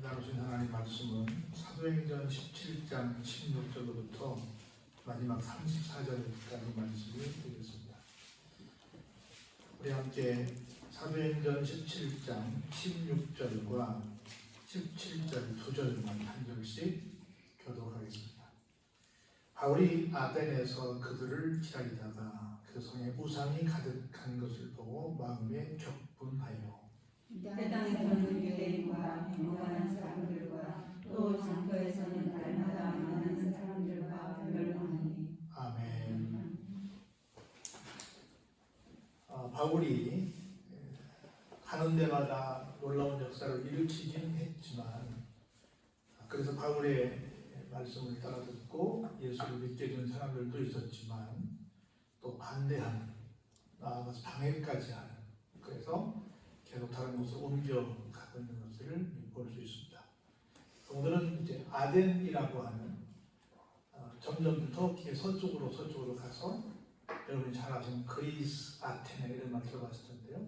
나누신 하나님 말씀은 사도행전 17장 16절로부터 마지막 34절까지 말씀이 되겠습니다. 우리 함께 사도행전 17장 16절과 17절 두 절만 한 절씩 교독하겠습니다. 바울이 아덴에서 그들을 기다리다가 그 성에 우상이 가득한 것을 보고 마음에 격분하여 이 땅에서는 유대인과 경건한 사람들과 또 장터에서는 날마다 만나는 사람들과 멸망하니. 아멘. 바울이 가는 데마다 놀라운 역사를 일으키긴 했지만, 그래서 바울의 말씀을 따라 듣고 예수를 믿게 된 사람들도 있었지만, 또 반대하는, 나아가서 방해까지 하는, 그래서 계속 다른 곳으로 옮겨가고 있는 것을 볼 수 있습니다. 오늘은 이제 아덴이라고 하는 점점 더 서쪽으로 가서, 여러분이 잘 아시는 그리스 아테네 이런 말 들어봤을 텐데요.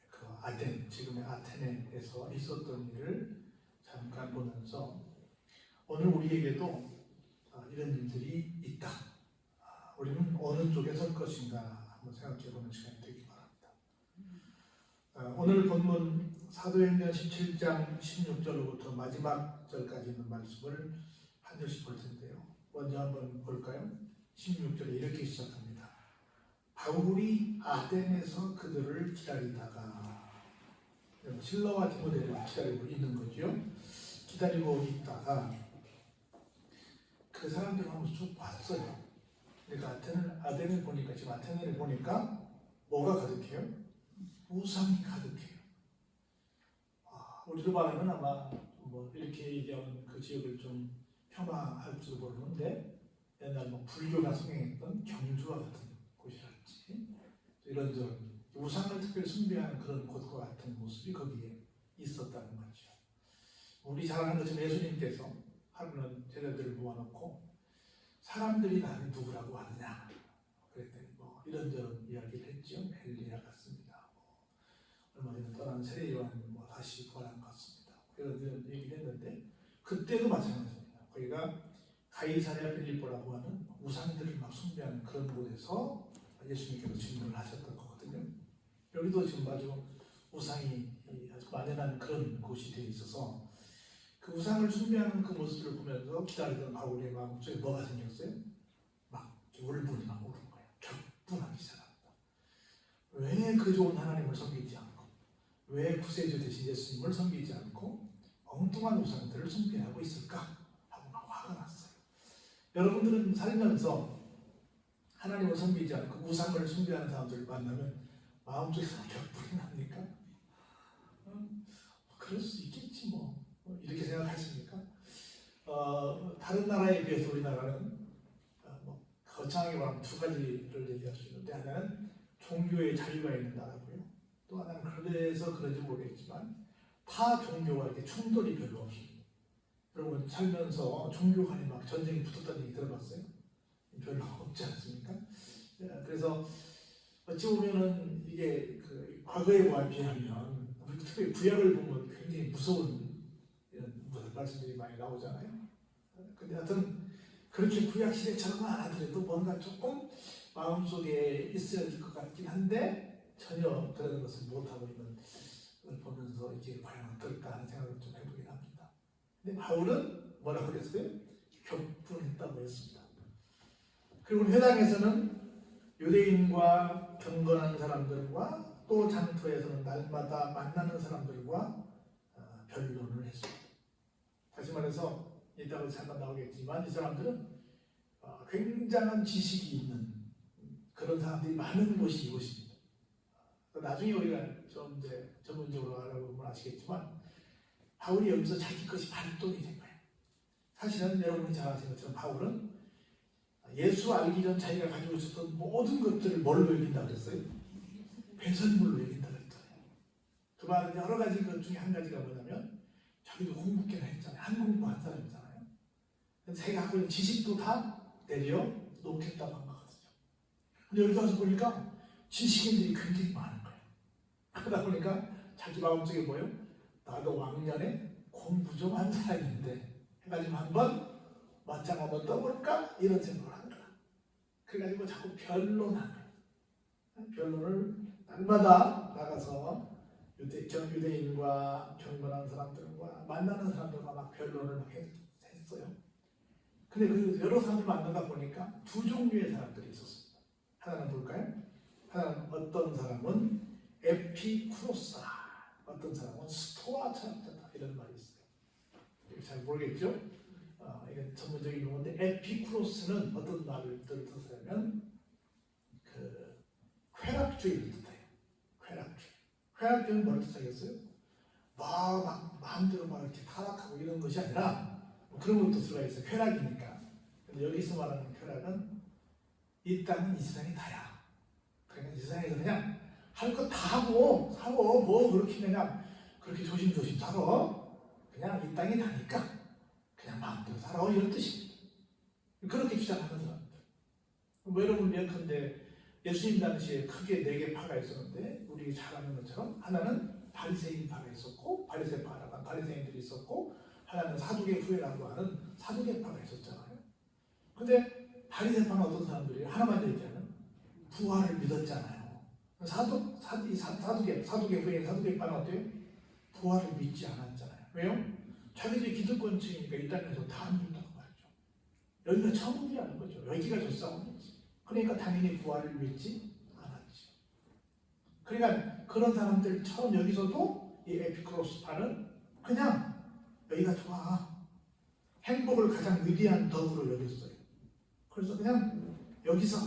그 아덴, 지금의 아테네에서 있었던 일을 잠깐 보면서 오늘 우리에게도 이런 일들이 있다. 우리는 어느 쪽에 설 것인가 한번 생각해보는 시간이 되기 바랍니다. 오늘 본문 사도행전 17장 16절로부터 마지막 절까지 있는 말씀을 한 절씩 볼 텐데요. 먼저 한번 볼까요? 16절에 이렇게 시작합니다. 바울이 아덴에서 그들을 기다리다가, 실로와 디모데를 기다리고 있는 거죠. 기다리고 있다가 그 사람들을 한번 쭉 봤어요. 그러니까 아덴을 보니까, 지금 아테네를 보니까 뭐가 가득해요? 우상이 가득해요. 우리로 말하면 아마 뭐 이렇게 얘기하면 그 지역을 좀 폄하할지도 모르는데, 옛날 뭐 불교가 성행했던 경주와 같은 곳이랄지, 이런저런 우상을 특별히 숭배하는 그런 곳과 같은 모습이 거기에 있었다는 거죠. 우리 잘 아는 것처럼 예수님께서 하루는 제자들을 모아놓고 사람들이 나를 누구라고 하느냐 그랬더니 뭐 이런저런 이야기를 했죠. 엘리야 같습니다. 얼마 전에 떠난 세례 요한은 뭐 다시 부활한 것 같습니다. 이런 얘기를 했는데, 그때도 마찬가지입니다. 거기가 가이사랴 필립보라고 하는 우상들을 막 숭배하는 그런 곳에서 예수님께서 질문을 하셨던 거거든요. 여기도 지금 아주 우상이 아주 만연한 그런 곳이 되어 있어서 그 우상을 숭배하는 그 모습을 보면서 기다리던 바울의 마음속에 뭐가 생겼어요? 막 울분이 막 오는 거예요. 격분하기 시작합니다. 왜 그 좋은 하나님을 섬기지 않고, 왜 구세주 대신 예수님을 섬기지 않고 엉뚱한 우상들을 숭배하고 있을까 하고 막 화가 났어요. 여러분들은 살면서 하나님을 섬기지 않고 우상을 숭배하는 사람들을 만나면 마음속에서 격분이 납니까? 그럴 수 있겠지 뭐, 이렇게 생각하십니까? 다른 나라에 비해서 우리나라는 뭐 거창하게 말하면 두 가지를 얘기할 수 있는데, 하나는 종교의 자유가 있는 나라고요. 또 하나는 그래서 그런지 모르겠지만 타 종교와 이렇게 충돌이 별로 없습니다. 여러분 살면서 종교 간에 막 전쟁이 붙었다는 얘기 들어봤어요? 별로 없지 않습니까? 그래서 어찌 보면은 이게 그 과거에 비하면, 특히 구약을 보면 굉장히 무서운 이런 말씀들이 많이 나오잖아요. 근데 하여튼 그렇게 구약 시대처럼은 안 하더라도 뭔가 조금 마음속에 있어야 될 것 같긴 한데 전혀 그런 것을 못하고 있는 걸 보면서 이게 과연 어떨까 하는 생각을 좀 해보긴 합니다. 근데 바울은 뭐라고 그랬어요? 격분했다고 했습니다. 그리고 회당에서는 유대인과 경건한 사람들과 또 장터에서는 날마다 만나는 사람들과 변론을 했습니다. 다시 말해서 이따가 잠깐 나오겠지만, 이 사람들은 굉장한 지식이 있는 그런 사람들이 많은 곳이 이곳입니다. 나중에 우리가 좀 이제 전문적으로 알아보면 아시겠지만, 바울이 여기서 자기 것이 발동이 된 거예요. 사실은 여러분이 잘 아시는 것처럼 바울은 예수 알기 전 자기가 가지고 있었던 모든 것들을 뭘로 여긴다 그랬어요? 배설물로 여긴다 그랬잖아요. 그 말은 여러 가지 것 중에 한 가지가 뭐냐면, 자기도 공부께나 했잖아요. 한 공부한 사람이잖아요. 자기가 갖고 있는 지식도 다 내려놓겠다고 한 거거든요. 근데 여기 가서 보니까 지식인들이 굉장히 많은 거예요. 그러다 보니까 자기 마음속에 뭐예요? 나도 왕년에 공부 좀 한 사람인데 해가지고 한번 맞짱 한번 떠볼까 이런 생각을 한 거야. 그래가지고 자꾸 변론하는 거야. 변론을 날마다 나가서 유대인과 경건한 사람들과 만나는 사람들과 막 변론을 막 했어요. 근데 그 여러 사람들 만나다 보니까 두 종류의 사람들이 있었습니다. 하나는 볼까요? 하나는 어떤 사람은 에피쿠로스다, 어떤 사람은 스토아 철학자다 이런 말이 있어요. 잘 모르겠죠? 이건 전문적인 용어인데 에피쿠로스는 어떤 말을 뜻하냐면 그 쾌락주의를 뜻해요. 쾌락주의. 쾌락주의는 뭘 뜻하겠어요? 막 마음대로 막 이렇게 타락하고 이런 것이 아니라 뭐 그런 것도 들어가 있어요. 쾌락이니까. 근데 여기서 말하는 쾌락은 이 땅은 이 세상이 다야. 그러니까 이 세상에서 그냥 할 거 다 하고 사고 뭐 그렇게 그냥 그렇게 조심조심 살아. 그냥 이 땅이 다니까 그냥 마음대로 살아 이런 뜻입니다. 그렇게 주장하는 사람들. 뭐 여러분 예컨대 예수님 당시에 크게 4개 파가 있었는데 우리 잘 아는 것처럼 하나는 바리새인 파가 있었고 바리새파라고 하는 바리새인들이 있었고 하나는 사두개 후회라고 하는 사두개 파가 있었잖아요. 근데 바리새파는 어떤 사람들이 하나만 얘기하는 부활을 믿었잖아요. 사두개 후회인 사두개 파는 어때요? 부활을 믿지 않았잖아요. 왜요? 자기들이 기득권층이니까 이 땅에서 다 안 믿다고 말이죠. 여기가 천국이라는 거죠. 여기가 좋사온 거지. 그러니까 당연히 부활을 믿지 않았지. 그러니까 그런 사람들처럼 여기서도 이 에피쿠로스파는 그냥 여기가 좋아. 행복을 가장 위대한 덕으로 여겼어요. 그래서 그냥 여기서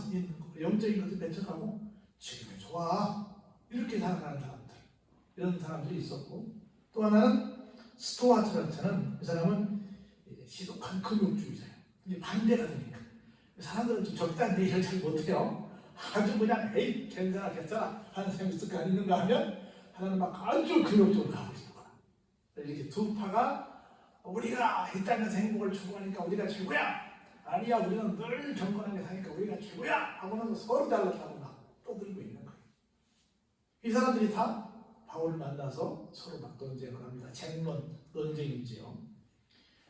영적인 것을 맺혀가고 지금이 좋아. 이렇게 살아가는 사람들. 이런 사람들이 있었고 또 하나는 스토아 철학자는 이 사람은 시독한 금욕주의자예요. 이게 반대가 되니까 사람들은 좀 적당한 얘기를 잘 못해요. 아주 그냥 에이 괜찮아 하는 사람이 있을까 있는가 하면 하나는 막 아주 금욕적으로 가고 있을 거야. 이렇게 두 파가 우리가 이 땅에서 행복을 추구하니까 우리가 최고야. 아니야 우리는 늘 경건하게 사니까 우리가 최고야 하고는 서로 달라고 막 떠들고 있는 거예요. 이 사람들이 다 바울을 만나서 서로 막 논쟁을 합니다. 쟁론, 논쟁이지요.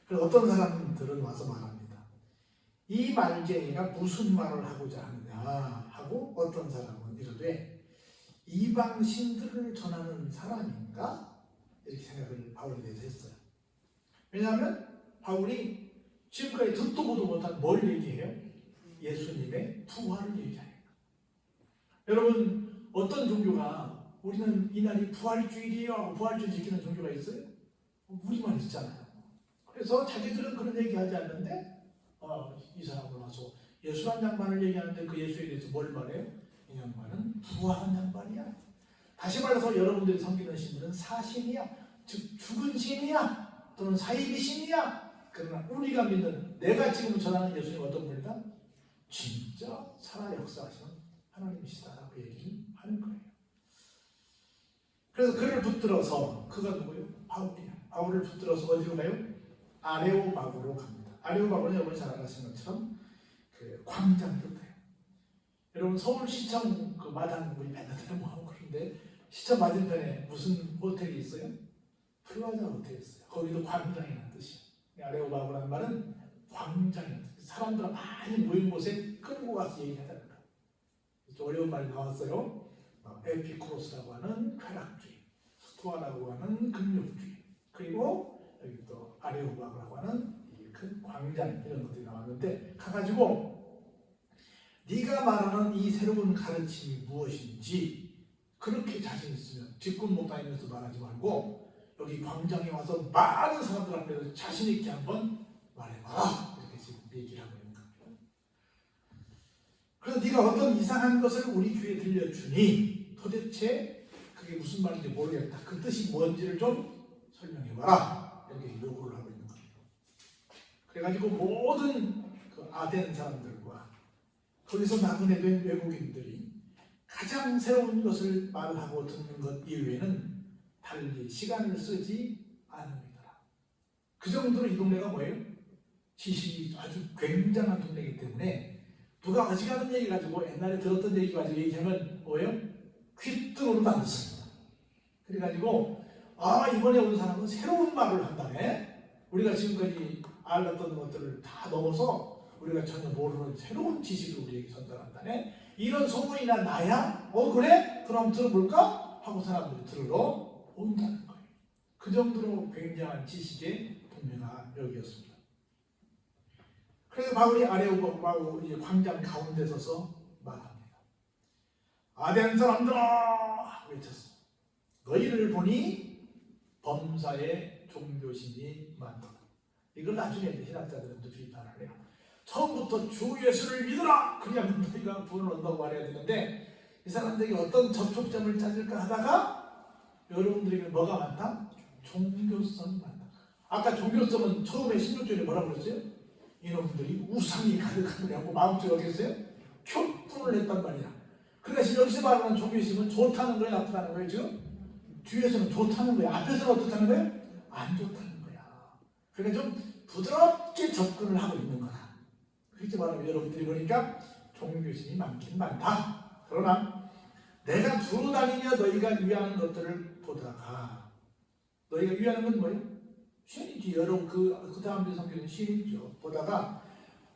그리고 어떤 사람들은 와서 말합니다. 이 말쟁이가 무슨 말을 하고자 하느냐 하고 어떤 사람은 이러되 이방 신들을 전하는 사람인가? 이렇게 생각을 바울에 대해서 했어요. 왜냐하면 바울이 지금까지 듣도 보도 못한 뭘 얘기해요? 예수님의 부활을 얘기하니까. 여러분 어떤 종교가 우리는 이날이 부활주일이에요 하고 부활주일 지키는 종교가 있어요? 우리만 있잖아요. 그래서 자기들은 그런 얘기하지 않는데 이 사람은 와서 예수란 양반을 얘기하는데 그 예수에 대해서 뭘 말해요? 이 양반은 부활한 양반이야. 다시 말해서 여러분들이 섬기는 신들은 사신이야. 즉 죽은 신이야. 또는 사이비 신이야. 그러나 우리가 믿는 내가 지금 전하는 예수님 어떤 분이다? 진짜 살아 역사하시는 하나님이시다라고 얘기를 하는 거예요. 그래서 그를 붙들어서 그가 누구예요? 바울이야. 바울을 붙들어서 어디로 가요? 아레오바고로 갑니다. 아레오바고는 여러분이 잘 아시는 것처럼 그 광장 뜻해요. 여러분 서울시청 그 마당 우리 맨날 뭐하고 그런데 시청 맞은편에 무슨 호텔이 있어요? 플라자 호텔이 있어요. 거기도 광장이라는 뜻이에요. 아레오바고라는 말은 광장이라는 뜻이에요. 사람들 많이 모인 곳에 끌고 가서 얘기하자는 거예요. 어려운 말이 나왔어요. 에피쿠로스라고 하는 쾌락주의, 스토아라고 하는 금욕주의, 그리고 여기 또 아레오바고라고 하는 이 큰 광장 이런 것들이 나왔는데 가가지고 네가 말하는 이 새로운 가르침이 무엇인지 그렇게 자신 있으면 뒷꿈 못 다니면서 말하지 말고 여기 광장에 와서 많은 사람들 앞에서 자신 있게 한번 말해봐라 이렇게 지금 얘기를 하고 있는 겁니다. 그래서 네가 어떤 이상한 것을 우리 귀에 들려주니 도대체 그게 무슨 말인지 모르겠다. 그 뜻이 뭔지를 좀 설명해봐라. 이렇게 요구를 하고 있는 겁니다. 그래가지고 모든 그 아덴 사람들과 거기서 나그네된 외국인들이 가장 새로운 것을 말하고 듣는 것 이외에는 달리 시간을 쓰지 않습니다. 그 정도로 이 동네가 뭐예요? 지식이 아주 굉장한 동네이기 때문에 누가 어지간한 얘기 가지고 옛날에 들었던 얘기 가지고 얘기하면 뭐예요? 귓등으로 만드습니다. 그래가지고 아, 이번에 온 사람은 새로운 말을 한다네. 우리가 지금까지 알았던 것들을 다 넘어서 우리가 전혀 모르는 새로운 지식을 우리에게 전달한다네. 이런 소문이 나야? 그래? 그럼 들어볼까? 하고 사람들이 들으러 온다는 거예요. 그 정도로 굉장한 지식의 동료가 여기였습니다. 그래서 바울이 아레오파고 광장 가운데 서서 말합니다. 아덴 사람들아! 외쳤어. 너희를 보니 범사에 종교심이 많더라. 이걸 나중에 신학자들은 또 비판을 해요. 처음부터 주 예수를 믿으라! 그러면 너희가 구원을 얻는다고 말해야 되는데 이 사람들에게 어떤 접촉점을 찾을까 하다가 여러분들에게 뭐가 많다? 종교성이 많다. 아까 종교성은 처음에 16절에 뭐라고 그랬어요? 이놈들이 우상이 가득한 거라고 마음속에 어떻겠어요? 교훈을 했단 말이야. 그래서 여기서 말하는 종교심은 좋다는 거예요? 나쁘다는 거예요? 지금? 뒤에서는 좋다는 거예요. 앞에서는 어떻다는 거예요? 안 좋다는 거야. 그러니까 좀 부드럽게 접근을 하고 있는 거다. 그렇게 말하면 여러분들이 보니까 종교심이 많긴 많다. 그러나 내가 두루 다니며 너희가 위하는 것들을 보다가 너희가 위하는 건 뭐예요? 신이지. 여러분 그 다음 주 성경은 신이죠. 보다가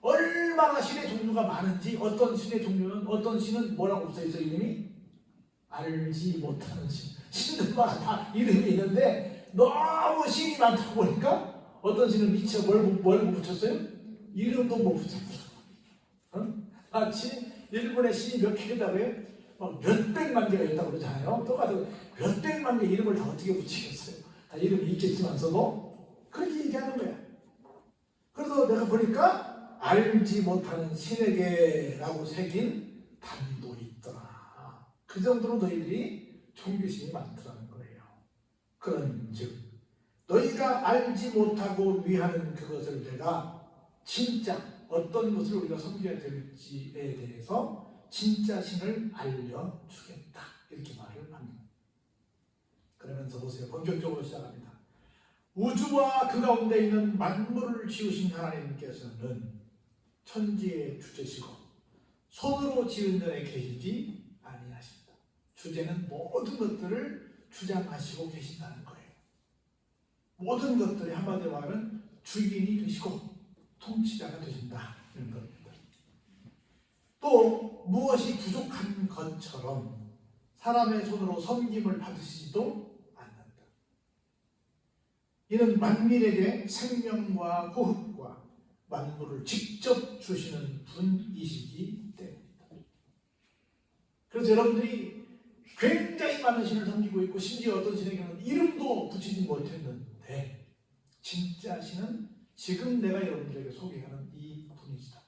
얼마나 신의 종류가 많은지 어떤 신의 종류는 어떤 신은 뭐라고 써있어요? 이름이? 알지 못하는 신. 신들마다 다 이름이 있는데 너무 신이 많다 보니까 어떤 신은 미처 뭘 못 붙였어요? 이름도 못 붙였어요. 마치 일본의 신이 몇 개다고요? 몇백만 개가 있다고 그러잖아요. 똑같은 몇백만 개 이름을 다 어떻게 붙이겠어요? 다 이름이 있겠지만서도 그렇게 얘기하는 거야. 그래서 내가 보니까 알지 못하는 신에게라고 새긴 단도 있더라. 그 정도로 너희들이 종교심이 많더라는 거예요. 그런즉 너희가 알지 못하고 위하는 그것을 내가 진짜 어떤 것을 우리가 섬겨야 될지에 대해서 진짜 신을 알려주겠다. 이렇게 말을 합니다. 그러면서 보세요. 본격적으로 시작합니다. 우주와 그 가운데 있는 만물을 지으신 하나님께서는 천지의 주제시고 손으로 지은 전에 계시지 아니하신다. 주제는 모든 것들을 주장하시고 계신다는 거예요. 모든 것들이 한마디로 말하면 주인이 되시고 통치자가 되신다. 이런 겁니다. 또 무엇이 부족한 것처럼 사람의 손으로 섬김을 받으시지도 않는다. 이는 만민에게 생명과 호흡과 만물을 직접 주시는 분이시기 때문이다. 그래서 여러분들이 굉장히 많은 신을 섬기고 있고 심지어 어떤 신에게는 이름도 붙이지 못했는데 진짜 신은 지금 내가 여러분들에게 소개하는 이 분이시다.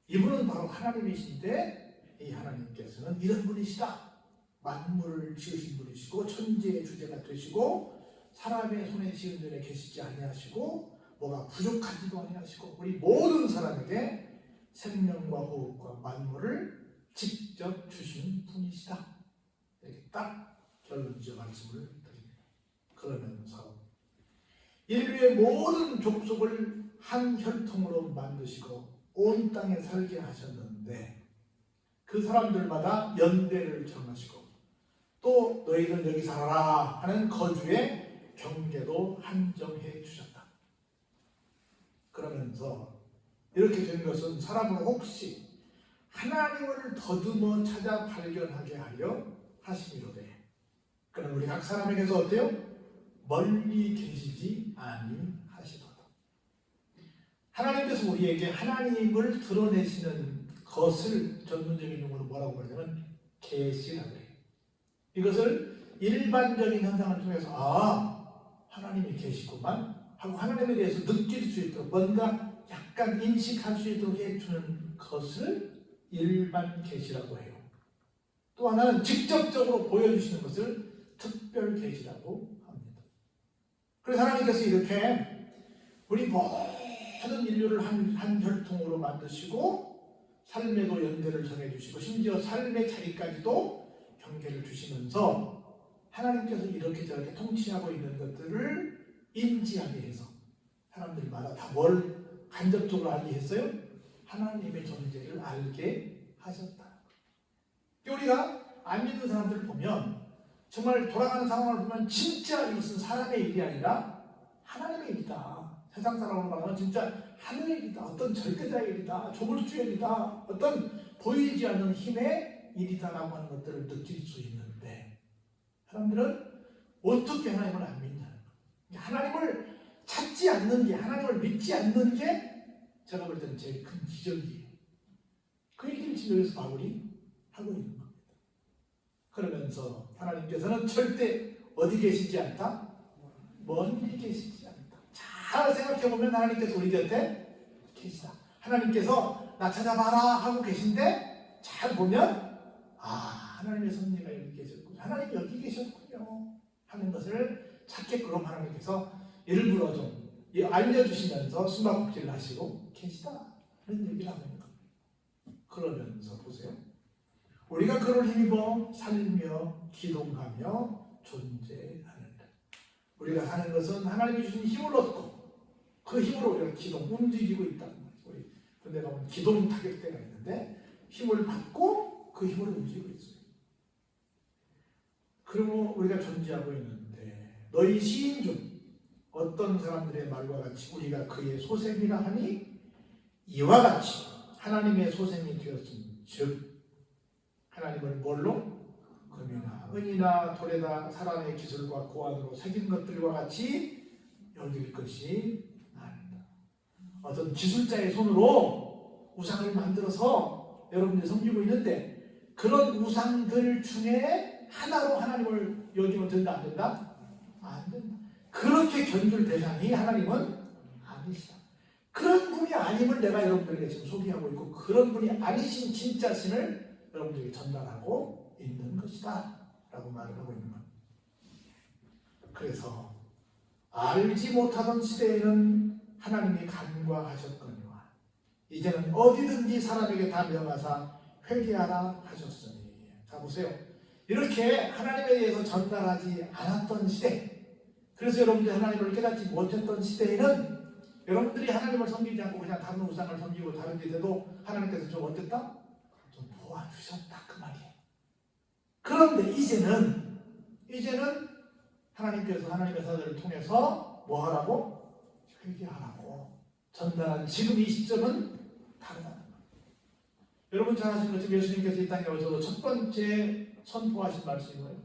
이분은 바로 하나님이신데 이 하나님께서는 이런 분이시다. 만물을 지으신 분이시고 천지의 주제가 되시고 사람의 손에 지은 전에 계시지 아니하시고 뭐가 부족하지도 아니하시고 우리 모든 사람에게 생명과 호흡과 만물을 직접 주신 분이시다. 이렇게 딱 결론지어 말씀을 드립니다. 그러면서 인류의 모든 족속을 한 혈통으로 만드시고 온 땅에 살게 하셨는데 그 사람들마다 연대를 정하시고 또 너희는 여기 살아라 하는 거주의 경계도 한정해 주셨다. 그러면서 이렇게 된 것은 사람을 혹시 하나님을 더듬어 찾아 발견하게 하려 하심이로되 그는 우리 각 사람에게서 어때요? 멀리 계시지 아니하시도다. 하나님께서 우리에게 하나님을 드러내시는 것을 전문적인 용어로 뭐라고 그러냐면 계시라고 해요. 이것을 일반적인 현상을 통해서 하나님이 계시구만 하고 하나님에 대해서 느낄 수 있도록 뭔가 약간 인식할 수 있도록 해주는 것을 일반 계시라고 해요. 또 하나는 직접적으로 보여주시는 것을 특별 계시라고 합니다. 그래서 하나님께서 이렇게 우리 모든 인류를 한 혈통으로 만드시고 삶에도 연대를 정해주시고 심지어 삶의 자리까지도 경계를 주시면서 하나님께서 이렇게 저렇게 통치하고 있는 것들을 인지하게 해서 사람들마다 다 뭘 간접적으로 알게 했어요? 하나님의 존재를 알게 하셨다. 우리가 안 믿는 사람들을 보면 정말 돌아가는 상황을 보면 진짜 이것은 사람의 일이 아니라 하나님의 일이다. 세상 사람으로 말하면 진짜 하늘의 일이다. 어떤 절대자의 일이다. 조물주의 일이다. 어떤 보이지 않는 힘의 일이다라고 하는 것들을 느낄 수 있는데 사람들은 어떻게 하나님을 안 믿냐는 거예요. 하나님을 찾지 않는 게, 하나님을 믿지 않는 게 제가 볼 때는 제일 큰 기적이에요. 그 얘기를 지금 여기서 바울이 하고 있는 겁니다. 그러면서 하나님께서는 절대 어디 계시지 않다? 멀리 계시지 않다. 잘 생각해보면 하나님께서 우리 곁에 계시다. 하나님께서 나 찾아봐라 하고 계신데 잘 보면 하나님의 섭리가 여기 계셨군요. 하나님이 여기 계셨군요 하는 것을 찾게끔 하나님께서 일부러 좀 알려주시면서 숨바꼭질을 하시고 계시다 그런 얘기를 하고 있는 겁니다. 그러면서 보세요. 우리가 그를 힘입어 살며 기동하며 존재하는다. 우리가 하는 것은 하나님이 주신 힘을 얻고 그 힘으로 우리가 기동, 움직이고 있다는 거예요. 우리 군대 가면 기동 타격대가 있는데 힘을 받고 그 힘으로 움직이고 있어요. 그리고 우리가 존재하고 있는데 너희 시인 중 어떤 사람들의 말과 같이 우리가 그의 소생이라 하니 이와 같이 하나님의 소생이 되었음 즉 하나님을 뭘로? 금이나 은이나 돌에다 사람의 기술과 고안으로 새긴 것들과 같이 여길 것이 아니다. 어떤 기술자의 손으로 우상을 만들어서 여러분들이 섬기고 있는데 그런 우상들 중에 하나로 하나님을 여기면 된다 안 된다? 안 된다. 그렇게 견줄 대상이 하나님은 아니시다. 그런 분이 아님을 내가 여러분들에게 지금 소개하고 있고 그런 분이 아니신 진짜 신을 여러분들에게 전달하고 있는 것이다 라고 말을 하고 있는 겁니다. 그래서 알지 못하던 시대에는 하나님이 간과하셨거니와 이제는 어디든지 사람에게 다 명하사 회개하라 하셨으니. 자 보세요. 이렇게 하나님에 대해서 전달하지 않았던 시대, 그래서 여러분들이 하나님을 깨닫지 못했던 시대에는 여러분들이 하나님을 섬기지 않고 그냥 다른 우상을 섬기고 다른 데 돼도 하나님께서 좀 어땠다? 좀 도와주셨다 그 말이에요. 그런데 이제는 하나님께서 하나님의 사도를 통해서 뭐 하라고? 회개하라고 전달한 지금 이 시점은 다르다는 거예요. 여러분 잘 아시는 것처럼 예수님께서 이 땅에 오셔서 첫 번째 선포하신 말씀이 뭐예요?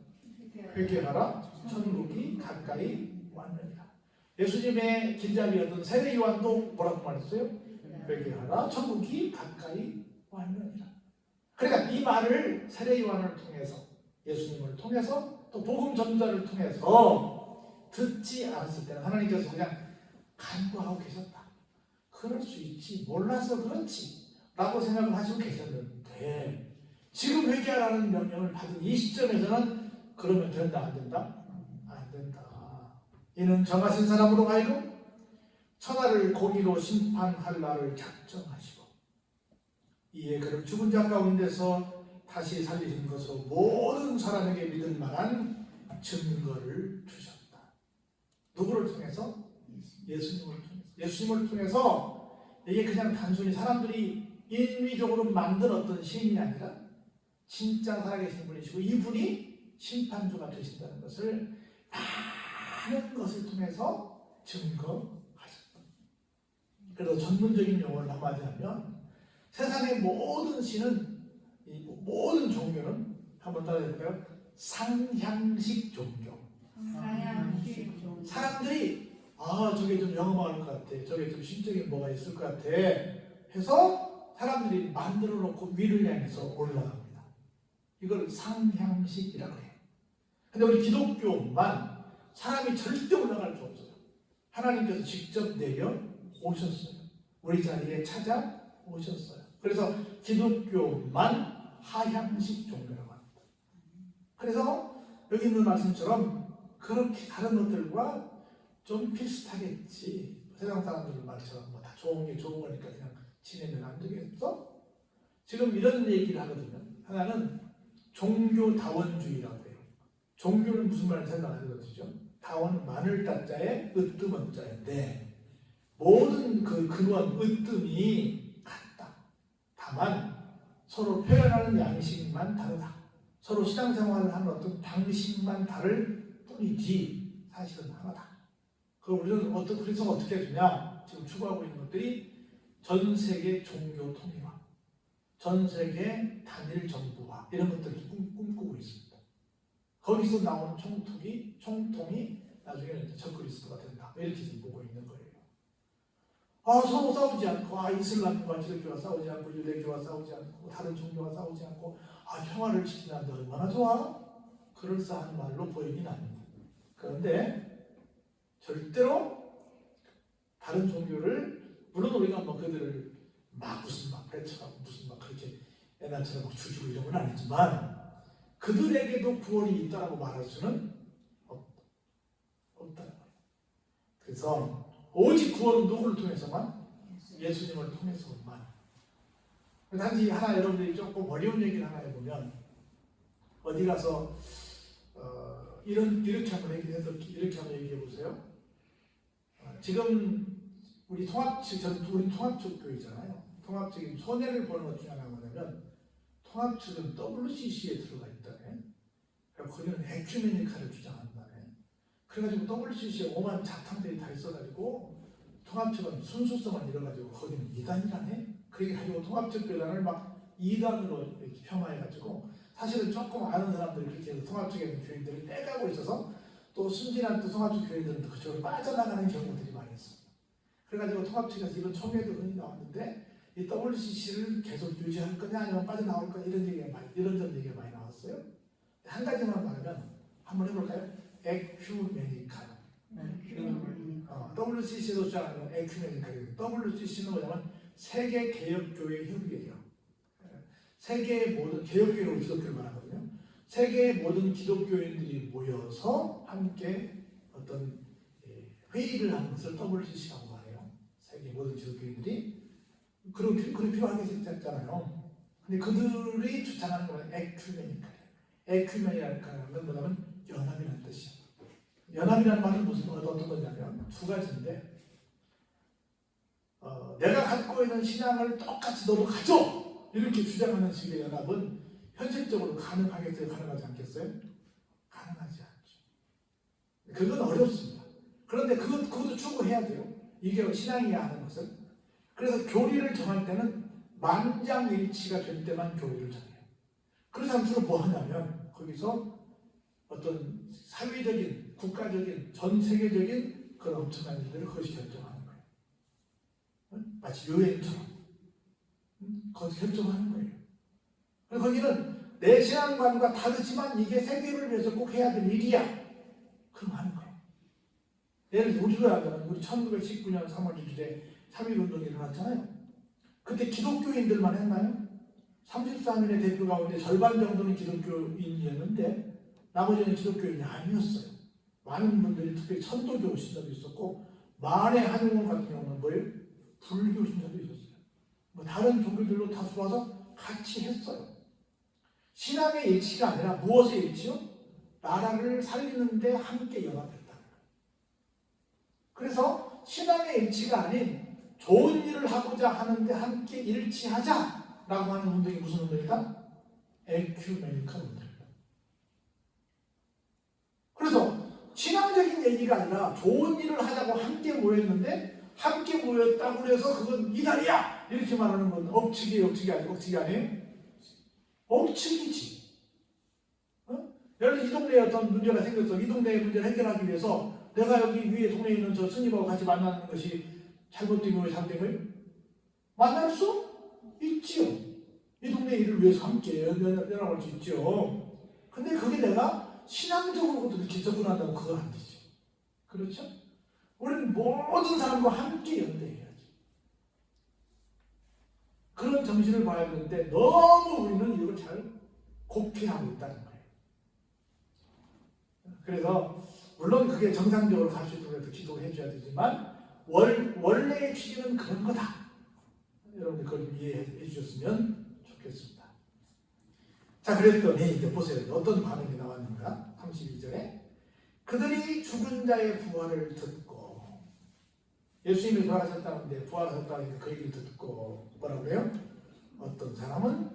회개하라 천국이 가까이 왔느니라. 예수님의 길잡이였던 세례 요한도 뭐라고 말했어요? 회개하라 천국이 가까이 왔느니라. 그러니까 이 말을 세례 요한을 통해서 예수님을 통해서 또 복음 전자를 통해서 듣지 않았을 때는 하나님께서 그냥 간과하고 계셨다. 그럴 수 있지 몰라서 그렇지 라고 생각을 하시고 계셨는데 지금 회개하라는 명령을 받은 이 시점에서는 그러면 된다 안 된다? 안 된다. 이는 정하신 사람으로 하여금 천하를 공의로 심판할 날을 작정하시고 이에 그를 죽은 자 가운데서 다시 살리신 것으로 모든 사람에게 믿을 만한 증거를 주셨다. 누구를 통해서? 예수님을 통해서. 예수님을 통해서 이게 그냥 단순히 사람들이 인위적으로 만든 어떤 신이 아니라 진짜 살아계신 분이시고 이분이 심판주가 되신다는 것을 많은 것을 통해서 증거하셨다. 그래서 전문적인 용어를 한마디 하면 세상의 모든 신은 모든 종교는 한번 따라해볼까요? 상향식 종교. 사람들이 저게 좀 영험할 것 같아, 저게 좀 신적인 뭐가 있을 것 같아 해서 사람들이 만들어 놓고 위를 향해서 올라갑니다. 이걸 상향식이라고 해요. 근데 우리 기독교만 사람이 절대 올라갈 수 없어요. 하나님께서 직접 내려 오셨어요. 우리 자리에 찾아오셨어요. 그래서 기독교만 하향식 종교라고 합니다. 그래서 여기 있는 말씀처럼 그렇게 다른 것들과 좀 비슷하겠지. 세상 사람들 말처럼 뭐 다 좋은 게 좋은 거니까 그냥 지내면 안 되겠어? 지금 이런 얘기를 하거든요. 하나는 종교다원주의라고 해요. 종교는 무슨 말인지 생각하시죠? 다원은 마늘 따자에 으뜸 원자인데 모든 그 근원 으뜸이 같다. 다만 서로 표현하는 양식만 다르다. 서로 신앙생활을 하는 어떤 방식만 다를 뿐이지 사실은 하나다. 우리는 그래서 어떻게 해주냐? 지금 추구하고 있는 것들이 전 세계 종교 통일화, 전 세계 단일 정부화 이런 것들을 꿈꾸고 있습니다. 거기서 나오는 총통이 나중에는 적그리스도가 된다. 이렇게 지금 보고 있는 거예요. 서로 싸우지 않고, 이슬람과 기독교가 싸우지 않고, 유대교가 싸우지 않고, 다른 종교가 싸우지 않고, 평화를 지키는데 얼마나 좋아? 그럴싸한 말로 보이긴 합니다. 그런데 절대로 다른 종교를, 물론 우리가 그들을 무슨 배척하고 무슨 그렇게 옛날처럼 죽이고 이런 건 아니지만 그들에게도 구원이 있다라고 말할 수는 없다는 거예요. 그래서 오직 구원은 누구를 통해서만? 예수님을 통해서만. 단지 하나 여러분들이 조금 어려운 얘기를 하나 해보면 어디 가서 이렇게 한번 얘기해 보세요. 지금 우리 통합측 교회잖아요. 통합측이 손해를 보는 것 중에 하나가 뭐냐면 통합측은 WCC에 들어가 있다네. 그러니까 거기는 에큐메니카를 주장한다네. 그래가지고 WCC에 오만 자탕들이 다 있어가지고 통합측은 순수성을 잃어가지고 거기는 이단이라네. 그래가지고 통합측 교단을 막 이단으로 이렇게 폄하해가지고 사실은 조금 아는 사람들이 그렇게 해서 통합측에 있는 교인들을 빼가고 있어서 또 순진한 통합측 교인들은 그쪽으로 빠져나가는 경우들이 많이 있습니다. 그래가지고 통합측에서 이런 총회도 흔히 나왔는데 이 WCC를 계속 유지할 거냐 아니면 빠져나올 거냐 이런 얘기가 많이 나왔어요. 한 가지만 말하면 한번 해볼까요? 에큐메니칼. WCC도 주장하는 에큐메니칼이에요. WCC는 뭐냐면 세계 개혁교회 협의회예요. 세계의 모든 개혁교회로 기독교를 말하거든요. 세계의 모든 기독교인들이 모여서 함께 어떤 회의를 하는 것을 WCC라고 말해요. 세계 모든 기독교인들이 그런 필요하게 됐잖아요. 근데 그들이 주장하는 건 에큐메니칼이에요. 에큐메니칼이라는 건 뭐냐면 연합이라는 뜻이에요. 연합이라는 말은 어떤 거냐면 두 가지인데 내가 갖고 있는 신앙을 똑같이 너도 가져! 이렇게 주장하는 식의 연합은 현실적으로 가능하겠어요? 가능하지 않겠어요? 가능하지 않죠. 그건 어렵습니다. 그런데 그것도 추구해야 돼요. 이게 신앙이야 하는 것은. 그래서 교리를 정할 때는 만장일치가 될 때만 교리를 정해요. 그래서 주로 뭐 하냐면 거기서 어떤 사회적인, 국가적인, 전 세계적인 그런 엄청난 일들을 그것이 결정하는 거예요. 마치 유엔처럼 거기서 결정하는 거예요. 그래서 거기는 내 신앙관과 다르지만 이게 세계를 위해서 꼭 해야 될 일이야. 그럼 하는 거예요. 예를 들어 우리 1919년 3월 1일에 3.1운동이 일어났잖아요. 그때 기독교인들만 했나요? 34명의 대표 가운데 절반 정도는 기독교인이었는데 나머지는 기독교인이 아니었어요. 많은 분들이 특별히 천도교 신자도 있었고 만의 한용운 같은 경우는 뭐예요? 불교 신자도 있었어요. 다른 종교들로 다 들어와서 같이 했어요. 신앙의 일치가 아니라 무엇의 일치요? 나라를 살리는데 함께 연합했다는 거예요. 그래서 신앙의 일치가 아닌 좋은 일을 하고자 하는데 함께 일치하자라고 하는 운동이 무슨 운동이다? 에큐메니칼 운동입니다. 그래서 신앙적인 얘기가 아니라 좋은 일을 하자고 함께 모였는데 함께 모였다고 해서 그건 이단이야! 이렇게 말하는 건 억측이 아니에요? 억측이지. 예를 들어 이 동네에 어떤 문제가 생겼어. 이 동네의 문제를 해결하기 위해서 내가 여기 위에 동네에 있는 저 스님하고 같이 만나는 것이 잘못된 거예요? 잘못된 거예요? 만날 수 있지요. 이 동네 일을 위해서 함께 연합할 수 있죠. 근데 그게 내가 신앙적으로도 이렇게 접근한다고 그건 안 되죠. 그렇죠? 우리는 모든 사람과 함께 연대해야지. 그런 정신을 봐야 되는데 너무 우리는 이걸 잘 곡해하고 있다는 거예요. 그래서 물론 그게 정상적으로 갈 수 있도록 해서 기도를 해줘야 되지만 원래의 취지는 그런 거다. 여러분들 그걸 이해해 주셨으면 좋겠습니다. 자, 그랬더니 이제 보세요. 어떤 반응이 나왔는가? 32절에 그들이 죽은 자의 부활을 듣고 예수님이 부활하셨다는데 부활하셨다는 그 얘기를 듣고 뭐라고 해요? 어떤 사람은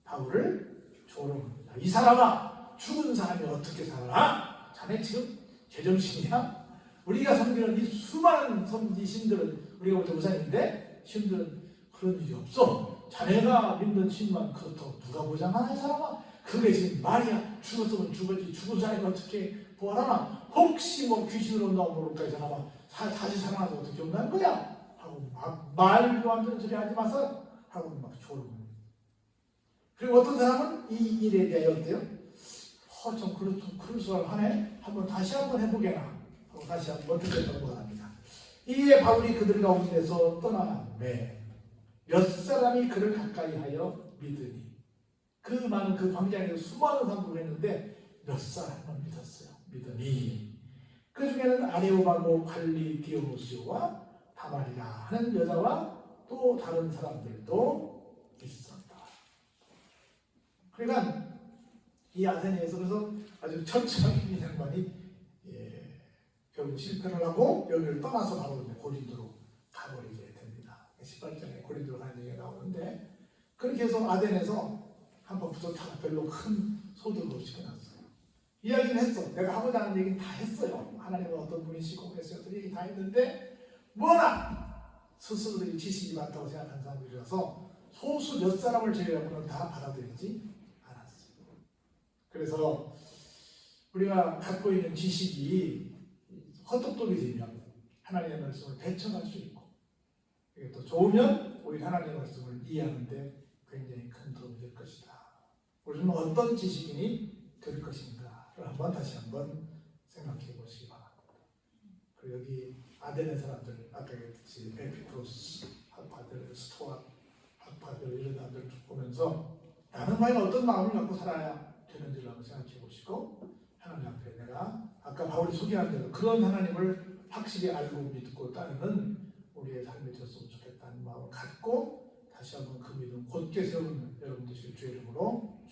바울을 조롱합니다. 이 사람아, 죽은 사람이 어떻게 살아? 자네 지금 제정신이야? 우리가 섬기는 이 수많은 신들은, 우리가 볼 때 우상인데 신들은 그런 일이 없어. 자네가 믿는 신만 그렇다고 누가 보장하나 이 사람아? 그게 지금 말이야. 죽었으면 죽었지. 죽은 사람이 어떻게 부활하나? 혹시 뭐 귀신으로 나오니까 이 사람아 다시 살아나서 어떻게 온다는 거야? 하고 막 말도 안 되는 소리 하지 마서 하고 막 졸고. 그리고 어떤 사람은 이 일에 대하여 어때요? 좀 그럴싸하네. 한번 다시 한번 해보게나 하고 다시 한번 어떻게 했다고 합니다. 이에 바울이 그들 가운데서 떠나가는데 몇 사람이 그를 가까이하여 믿으니, 그 많은 그 광장에서 수많은 사람들이 했는데 몇 사람만 믿었어요. 믿으니 그 중에는 아레오바고 갈리 디오노시오와 다말이라 하는 여자와 또 다른 사람들도 있었다. 그러니까 이 아테네에서 그래서 아주 천천히 이 양반이 결국 실패를 하고 여기를 떠나서 바로 고린도로 가버리게 됩니다. 18장에 고린도로 가는 얘기가 나오는데, 그렇게 해서 아덴에서 한번 부도타가 별로 큰 소득을 시켜놨어요. 이야기는 했어. 내가 하고자 하는 얘기는 다 했어요. 하나님은 어떤 분이시고 그랬어요. 어떤 얘기 다 했는데 워낙 스스로들이 지식이 많다고 생각하는 사람들이라서 소수 몇 사람을 제외하고는 다 받아들이지 않았어요. 그래서 우리가 갖고 있는 지식이 헛똑똑이 되면 하나님의 말씀을 대처할 수 있고, 이게 또 좋으면 우리 하나님의 말씀을 이해하는데 굉장히 큰 도움이 될 것이다. 우리는 어떤 지식인이 될 것인가를 다시 한번 생각해 보시기 바랍니다. 그리고 여기 아덴의 사람들, 아까 얘기했듯이 에피프로스 학파들, 스토아 학파들, 이런 사람들 보면서 나는 과연 어떤 마음을 갖고 살아야 되는지를 한번 생각해 보시고, 하나님 앞에 내가 아까 바울이 소개한 대로 그런 하나님을 확실히 알고 믿고 따르는 우리의 삶이 되었으면 좋겠다는 마음을 갖고 다시 한번 그 믿음 곧게 세우는 여러분 되시길 주의 이름으로